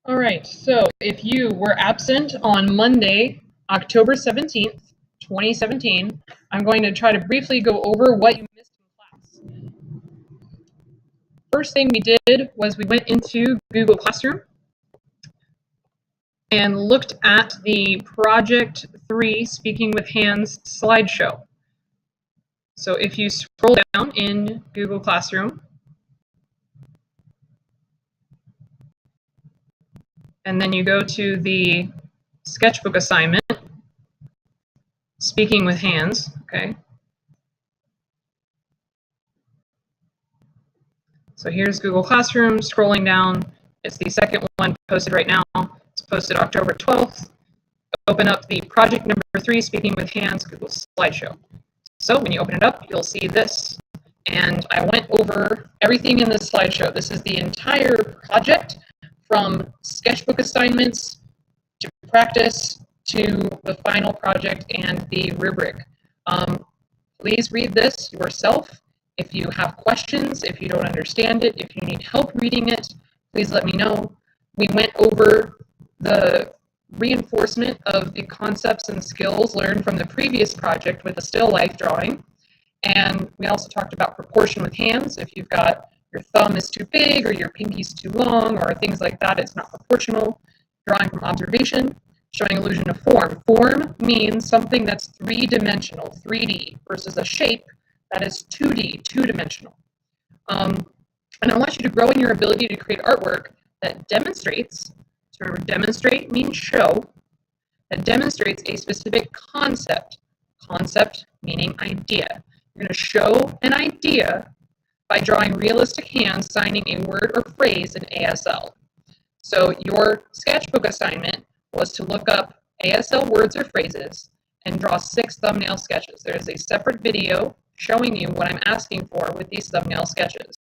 All right, so if you were absent on Monday, October 17th, 2017, I'm going to try to briefly go over what you missed in class. First thing we did was we went into Google Classroom and looked at the Project 3 Speaking with Hands slideshow. So if you scroll down in Google Classroom, and then you go to the sketchbook assignment, Speaking with Hands, okay? So here's Google Classroom, scrolling down, it's the second one posted right now. It's posted October 12th. Open up the project number 3, Speaking with Hands, Google slideshow. So when you open it up, you'll see this. And I went over everything in this slideshow. This is the entire project from sketchbook assignments to practice to the final project and the rubric. Please read this yourself. If you have questions, if you don't understand it, if you need help reading it, please let me know. We went over the reinforcement of the concepts and skills learned from the previous project with the still life drawing. And we also talked about proportion with hands. If you've got your thumb is too big or your pinky's too long or things like that, it's not proportional. Drawing from observation, showing illusion of form. Form means something that's three-dimensional, 3D, versus a shape that is 2D, two-dimensional. And I want you to grow in your ability to create artwork that demonstrates, so remember, demonstrate means show, that demonstrates a specific concept. Concept meaning idea. You're going to show an idea by drawing realistic hands signing a word or phrase in ASL. So your sketchbook assignment was to look up ASL words or phrases and draw 6 thumbnail sketches. There is a separate video showing you what I'm asking for with these thumbnail sketches.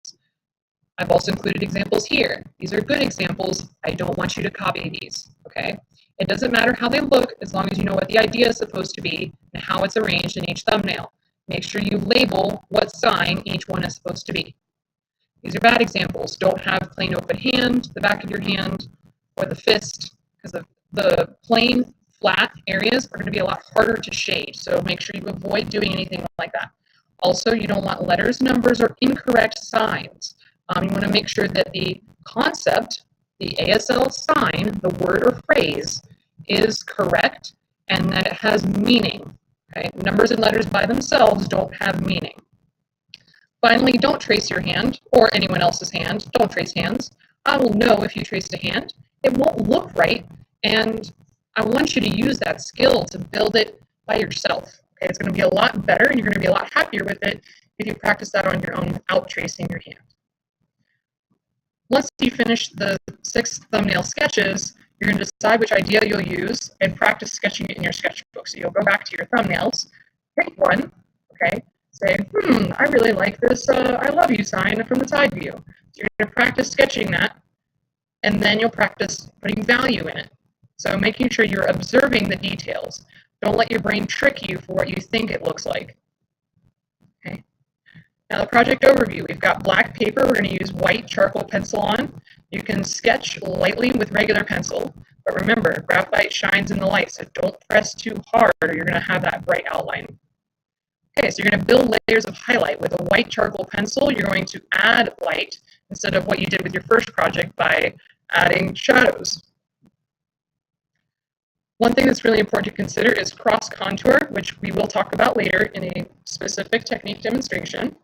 I've also included examples here. These are good examples. I don't want you to copy these, okay? It doesn't matter how they look as long as you know what the idea is supposed to be and how it's arranged in each thumbnail. Make sure you label what sign each one is supposed to be. These are bad examples. Don't have plain open hand, the back of your hand, or the fist, because the plain flat areas are going to be a lot harder to shade. So make sure you avoid doing anything like that. Also, you don't want letters, numbers, or incorrect signs. You want to make sure that the concept, the ASL sign, the word or phrase, is correct and that it has meaning. Okay? Numbers and letters by themselves don't have meaning. Finally, don't trace your hand or anyone else's hand. Don't trace hands. I will know if you traced a hand. It won't look right, and I want you to use that skill to build it by yourself. Okay? It's going to be a lot better, and you're going to be a lot happier with it if you practice that on your own without tracing your hand. Once you finish the 6 thumbnail sketches, you're going to decide which idea you'll use and practice sketching it in your sketchbook. So you'll go back to your thumbnails, pick one, okay? Say, I really like this I love you sign from the side view. So you're going to practice sketching that, and then you'll practice putting value in it. So making sure you're observing the details. Don't let your brain trick you for what you think it looks like. Okay. Now the project overview, we've got black paper, we're going to use white charcoal pencil on. You can sketch lightly with regular pencil, but remember, graphite shines in the light, so don't press too hard or you're going to have that bright outline. Okay, so you're going to build layers of highlight. With a white charcoal pencil, you're going to add light instead of what you did with your first project by adding shadows. One thing that's really important to consider is cross contour, which we will talk about later in a specific technique demonstration.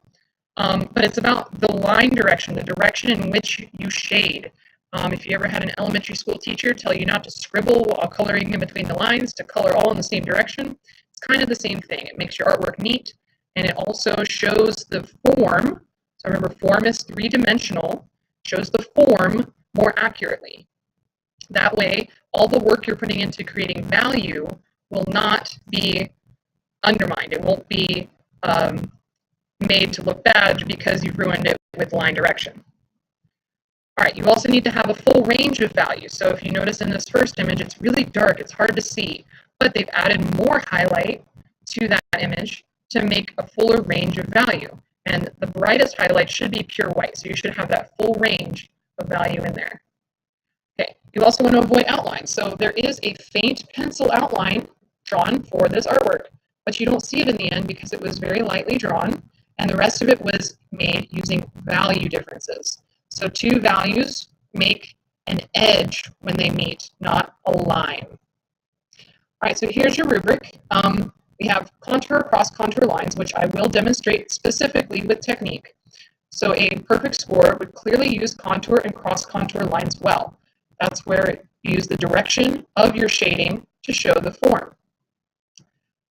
But it's about the line direction, the direction in which you shade. If you ever had an elementary school teacher tell you not to scribble while coloring in between the lines, to color all in the same direction, it's kind of the same thing. It makes your artwork neat, and it also shows the form. So remember, form is 3-dimensional, shows the form more accurately. That way, all the work you're putting into creating value will not be undermined. It won't be made to look bad because you've ruined it with line direction. All right, you also need to have a full range of values. So if you notice in this first image, it's really dark, it's hard to see, but they've added more highlight to that image to make a fuller range of value. And the brightest highlight should be pure white, so you should have that full range of value in there. Okay, You also want to avoid outlines. So there is a faint pencil outline drawn for this artwork, but you don't see it in the end because it was very lightly drawn, and the rest of it was made using value differences. So two values make an edge when they meet, not a line. All right, so here's your rubric. We have contour across contour lines, which I will demonstrate specifically with technique. So a perfect score would clearly use contour and cross contour lines well. That's where you use the direction of your shading to show the form.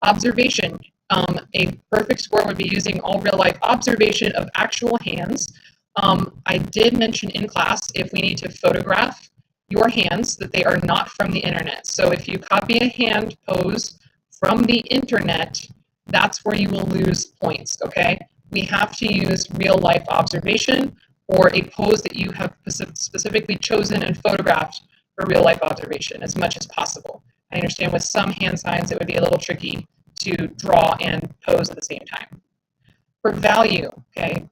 Observation. A perfect score would be using all real life observation of actual hands. I did mention in class if we need to photograph your hands that they are not from the internet. So if you copy a hand pose from the internet, that's where you will lose points, okay? We have to use real life observation or a pose that you have specifically chosen and photographed for real life observation as much as possible. I understand with some hand signs it would be a little tricky to draw and pose at the same time. For value, okay,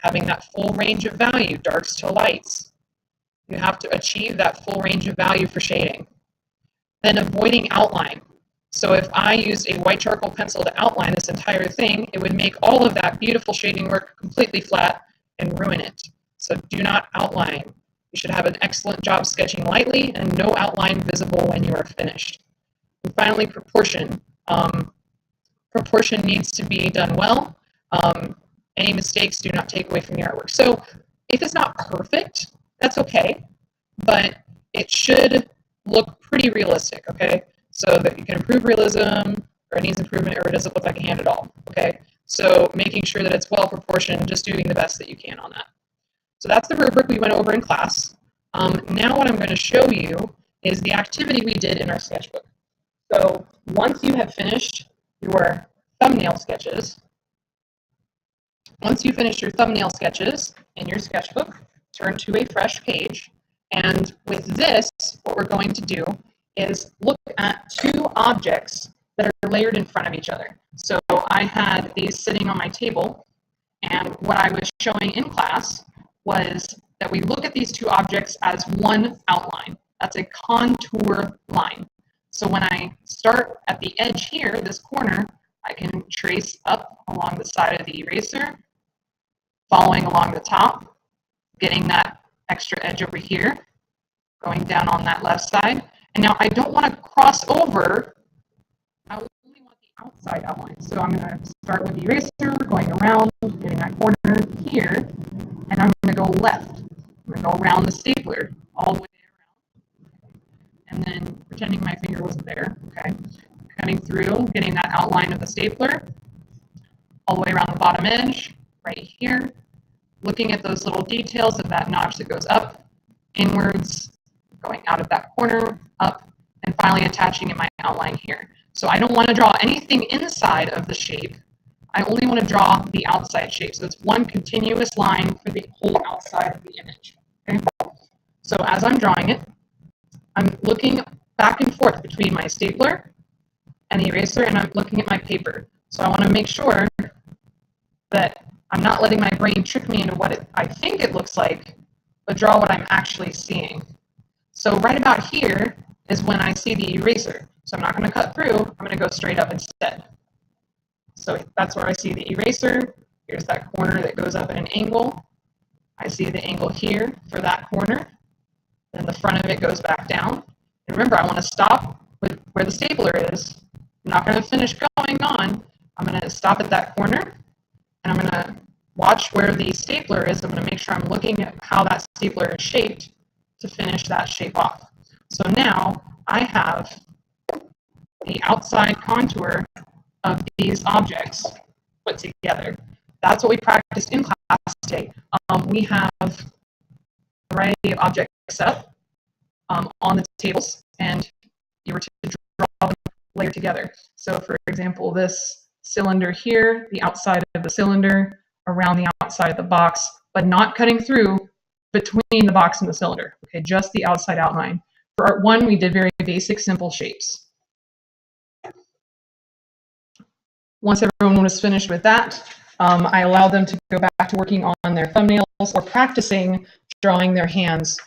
having that full range of value, darks to lights, you have to achieve that full range of value for shading. Then avoiding outline. So if I used a white charcoal pencil to outline this entire thing, it would make all of that beautiful shading work completely flat and ruin it. So do not outline. You should have an excellent job sketching lightly and no outline visible when you are finished. And finally, proportion. Proportion needs to be done well. Any mistakes do not take away from your artwork. So if it's not perfect, that's okay, but it should look pretty realistic, okay? So that you can improve realism, or it needs improvement, or it doesn't look like a hand at all, okay? So making sure that it's well proportioned, just doing the best that you can on that. So that's the rubric we went over in class. Now what I'm going to show you is the activity we did in our sketchbook. So once you have finished your thumbnail sketches, in your sketchbook, turn to a fresh page. And with this, what we're going to do is look at two objects that are layered in front of each other. So I had these sitting on my table, and what I was showing in class was that we look at these two objects as one outline. That's a contour line. So when I start at the edge here, this corner, I can trace up along the side of the eraser, following along the top, getting that extra edge over here, going down on that left side. And now I don't want to cross over, I only want the outside outline. So I'm going to start with the eraser, going around, getting that corner here, and I'm going to go left. I'm going to go around the stapler, all the way around, and then pretending my finger wasn't there, okay? Cutting through, getting that outline of the stapler, all the way around the bottom edge, right here, looking at those little details of that notch that goes up, inwards, going out of that corner, up, and finally attaching in my outline here. So I don't want to draw anything inside of the shape. I only want to draw the outside shape. So it's one continuous line for the whole outside of the image. Okay? So as I'm drawing it, I'm looking back and forth between my stapler and the eraser, and I'm looking at my paper. So I want to make sure that I'm not letting my brain trick me into what I think it looks like, but draw what I'm actually seeing. So right about here is when I see the eraser. So I'm not going to cut through, I'm going to go straight up instead. So that's where I see the eraser. Here's that corner that goes up at an angle. I see the angle here for that corner. Then the front of it goes back down. And remember, I want to stop with where the stapler is. I'm not going to finish going on. I'm going to stop at that corner, and I'm going to watch where the stapler is. I'm going to make sure I'm looking at how that stapler is shaped to finish that shape off. So now I have the outside contour of these objects put together. That's what we practiced in class today. We have a variety of objects set up on the tables, and you were to draw them layered together. So for example, this cylinder here, the outside of the cylinder, around the outside of the box, but not cutting through between the box and the cylinder. Okay, just the outside outline. For art one, we did very basic, simple shapes. Once everyone was finished with that, I allowed them to go back to working on their thumbnails or practicing drawing their hands